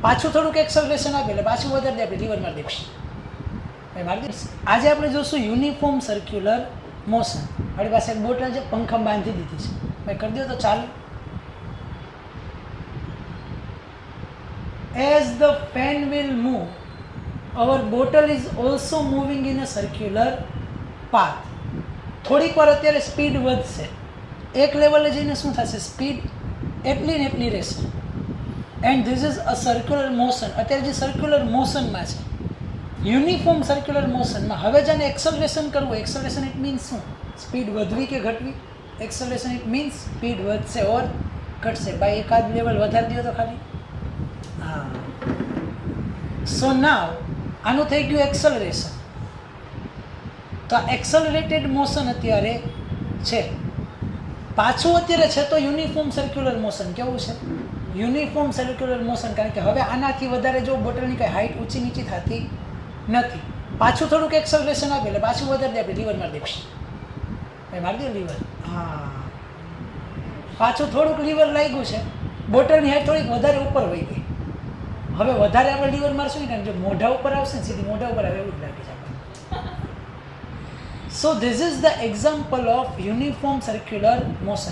પાછું થોડુંક એક્સલરેશન આપે એટલે પાછું વધારે દે, આપણે લીવર મારી દઈશું. આજે આપણે જોશું યુનિફોર્મ સર્ક્યુલર મોશન. આપણી પાસે એક બોટલ છે, પંખા બાંધી દીધી છે, ભાઈ કરી દો તો ચાલુ. As the fan will move, our bottle is also moving in a circular path. થોડીક વાર અત્યારે સ્પીડ વધશે, એક લેવલે જઈને શું થશે, સ્પીડ એટલી ને એટલી રહેશે. And this is a circular motion. અત્યારે જે સર્ક્યુલર મોશનમાં છે, યુનિફોર્મ સર્ક્યુલર મોશનમાં હવે જેને એક્સલરેશન કરવું, એક્સલરેશન ઇટ મીન્સ શું, સ્પીડ વધવી કે ઘટવી. એક્સલરેશન ઇટ મીન્સ સ્પીડ વધશે ઓર ઘટશે. ભાઈ એકાદ લેવલ વધારી દો તો ખાલી. હા, સો નાવ આનું થઈ ગયું એક્સલરેશન. તો આ એક્સલરેટેડ મોશન અત્યારે છે. પાછું અત્યારે છે તો યુનિફોર્મ સર્ક્યુલર મોશન. કેવું છે? Uniform circular motion. કારણ કે હવે આનાથી વધારે જો બોટલની કંઈ હાઇટ ઊંચી નીચી થતી નથી. પાછું થોડુંક એક્સલરેશન આપે એટલે પાછું વધારે દે, આપણે લીવર મારી દઈશું. ભાઈ મારી દો લીવર. હા, પાછું થોડુંક લીવર લાગ્યું છે, બોટલની હાઇટ થોડીક વધારે ઉપર વહી ગઈ. હવે વધારે આપણે લીવર મારશું ને, જો મોઢા ઉપર આવશે ને, સીધી મોઢા ઉપર આવે એવું જ લાગે છે આપણને. So this is the example of uniform circular motion.